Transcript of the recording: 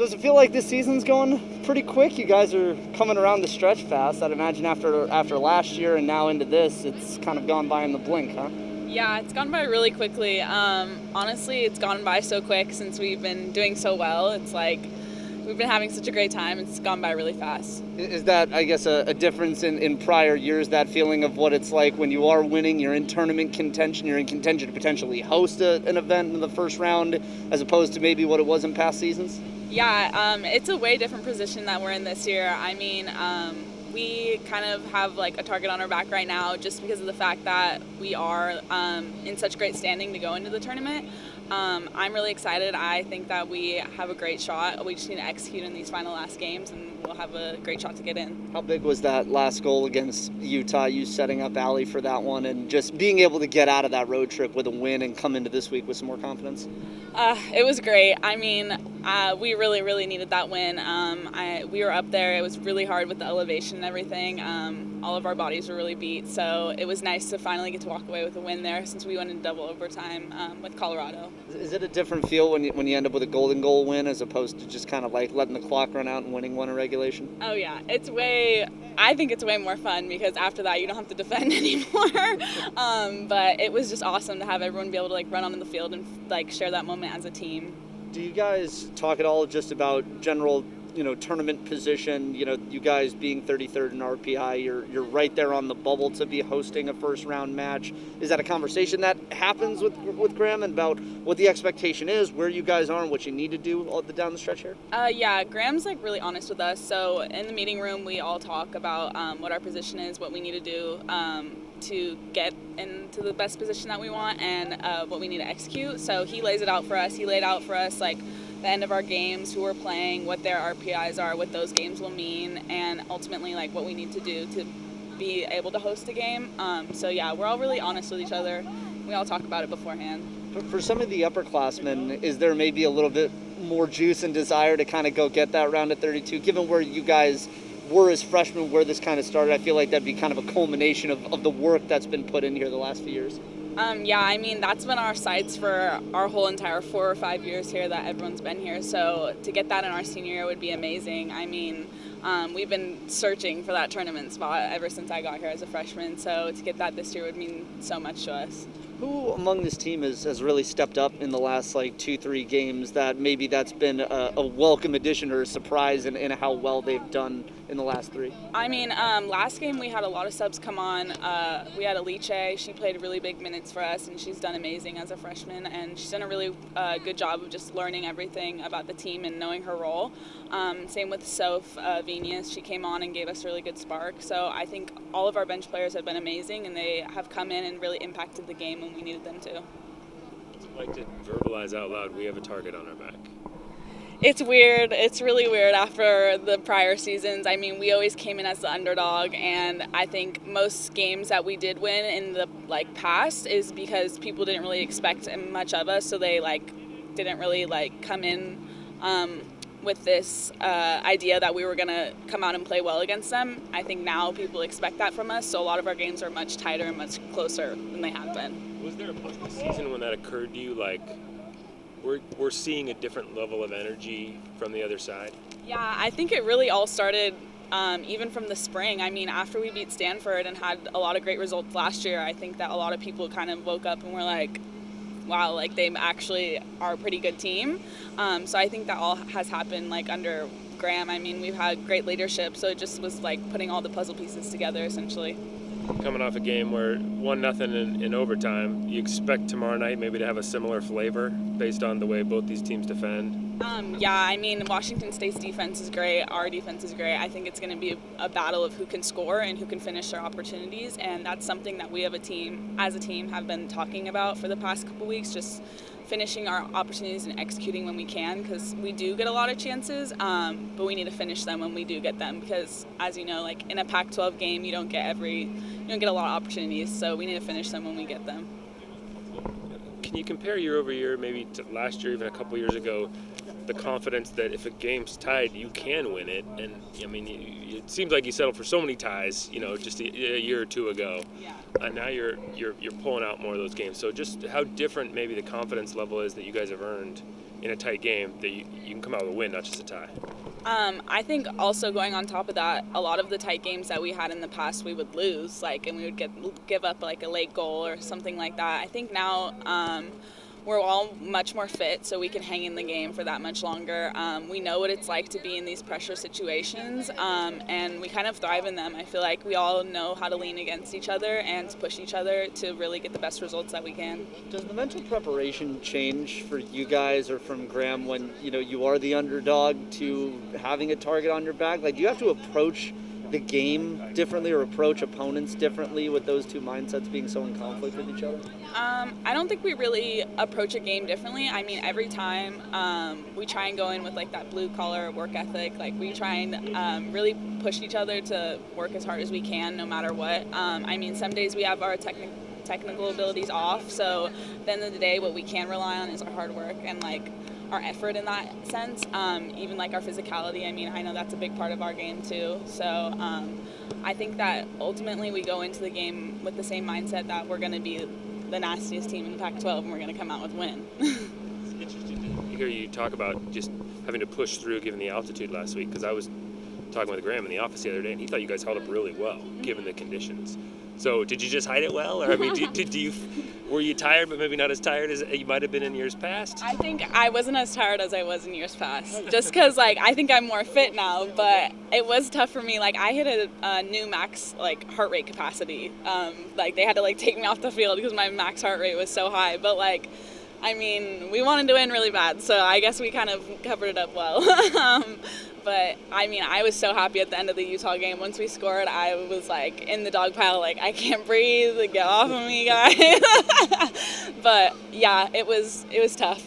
So does it feel like this season's going pretty quick? You guys are coming around the stretch fast. I'd imagine after last year and now into this, it's kind of gone by in the blink, huh? Yeah, it's gone by really quickly. Honestly, it's gone by so quick since we've been doing so well. It's like we've been having such a great time. It's gone by really fast. Is that, I guess, a difference in prior years, that feeling of what it's like when you are winning, you're in tournament contention, you're in contention to potentially host an event in the first round, as opposed to maybe what it was in past seasons? Yeah, it's a way different position that we're in this year. I mean, we kind of have like a target on our back right now just because of the fact that we are in such great standing to go into the tournament. I'm really excited. I think that we have a great shot. We just need to execute in these last games, and we'll have a great shot to get in. How big was that last goal against Utah, you setting up Allie for that one, and just being able to get out of that road trip with a win and come into this week with some more confidence? It was great. I mean, we really, really needed that win. We were up there. It was really hard with the elevation and everything. All of our bodies were really beat, so it was nice to finally get to walk away with a win there since we went in double overtime with Colorado. Is it a different feel when you end up with a golden goal win as opposed to just kind of like letting the clock run out and winning one in regulation? Oh yeah, I think it's way more fun because after that you don't have to defend anymore. But it was just awesome to have everyone be able to like run onto the field and like share that moment as a team. Do you guys talk at all just about general, tournament position? You guys being 33rd in RPI, you're right there on the bubble to be hosting a first round match. Is that a conversation that happens with Graham about what the expectation is, where you guys are, and what you need to do down the stretch here? Yeah, Graham's like really honest with us. So in the meeting room, we all talk about what our position is, what we need to do to get into the best position that we want, and what we need to execute. So he lays it out for us. He laid out for us like the end of our games, who we're playing, what their RPIs are, what those games will mean, and ultimately like what we need to do to be able to host a game. So yeah, we're all really honest with each other. We all talk about it beforehand. For some of the upperclassmen, is there maybe a little bit more juice and desire to kind of go get that round at 32, given where you guys were as freshmen, where this kind of started? I feel like that'd be kind of a culmination of the work that's been put in here the last few years. Yeah, I mean, that's been our sights for our whole entire 4 or 5 years here that everyone's been here. So to get that in our senior year would be amazing. I mean, we've been searching for that tournament spot ever since I got here as a freshman. So to get that this year would mean so much to us. Who among this team has really stepped up in the last 2-3 games that maybe that's been a welcome addition or a surprise in how well they've done in the last 3? I mean, last game we had a lot of subs come on. We had Alice. She played really big minutes for us, and she's done amazing as a freshman, and she's done a really good job of just learning everything about the team and knowing her role. Same with Soph Venius. She came on and gave us a really good spark. So I think all of our bench players have been amazing, and they have come in and really impacted the game when we needed them to. What's it like to verbalize out loud, we have a target on our back? It's weird. It's really weird after the prior seasons. I mean, we always came in as the underdog, and I think most games that we did win in the past is because people didn't really expect much of us, so they didn't really come in with this idea that we were going to come out and play well against them. I think now people expect that from us, so a lot of our games are much tighter and much closer than they have been. Was there a point in the season when that occurred to you, we're seeing a different level of energy from the other side? Yeah, I think it really all started even from the spring. I mean, after we beat Stanford and had a lot of great results last year, I think that a lot of people kind of woke up and were like, wow, they actually are a pretty good team. So I think that all has happened under Graham. I mean, we've had great leadership, so it just was putting all the puzzle pieces together essentially. Coming off a game where 1-0 in overtime, you expect tomorrow night maybe to have a similar flavor based on the way both these teams defend? Yeah, I mean, Washington State's defense is great. Our defense is great. I think it's going to be a battle of who can score and who can finish their opportunities, and that's something that we as a team, have been talking about for the past couple weeks, just finishing our opportunities and executing when we can, because we do get a lot of chances, but we need to finish them when we do get them, because as you know, in a Pac-12 game, you don't get a lot of opportunities, so we need to finish them when we get them. Can you compare year over year, maybe to last year, even a couple years ago, the confidence that if a game's tied, you can win it? And I mean, it seems like you settled for so many ties, just a year or two ago. Yeah. And now you're pulling out more of those games. So just how different maybe the confidence level is that you guys have earned in a tight game that you can come out with a win, not just a tie. I think also going on top of that, a lot of the tight games that we had in the past, we would lose, and we would give up a late goal or something like that. I think now we're all much more fit, so we can hang in the game for that much longer. We know what it's like to be in these pressure situations, and we kind of thrive in them. I feel like we all know how to lean against each other and push each other to really get the best results that we can. Does the mental preparation change for you guys or from Graham when you are the underdog to having a target on your back? Do you have to approach the game differently or approach opponents differently with those two mindsets being so in conflict with each other? I don't think we really approach a game differently. I mean, every time we try and go in with that blue collar work ethic. We try and really push each other to work as hard as we can, no matter what. I mean, some days we have our technical abilities off, so at the end of the day, what we can rely on is our hard work and our effort in that sense, even our physicality. I mean, I know that's a big part of our game too. So I think that ultimately we go into the game with the same mindset that we're going to be the nastiest team in the Pac-12 and we're going to come out with a win. It's interesting to hear you talk about just having to push through given the altitude last week, because I was talking with Graham in the office the other day and he thought you guys held up really well given the conditions. So did you just hide it well, or I mean, were you tired but maybe not as tired as you might have been in years past? I think I wasn't as tired as I was in years past, just because I think I'm more fit now. But it was tough for me. I hit a new max heart rate capacity. They had to take me off the field because my max heart rate was so high. But I mean, we wanted to win really bad, so I guess we kind of covered it up well. But, I mean, I was so happy at the end of the Utah game. Once we scored, I was, in the dog pile, I can't breathe. Get off of me, guys. But, yeah, it was tough.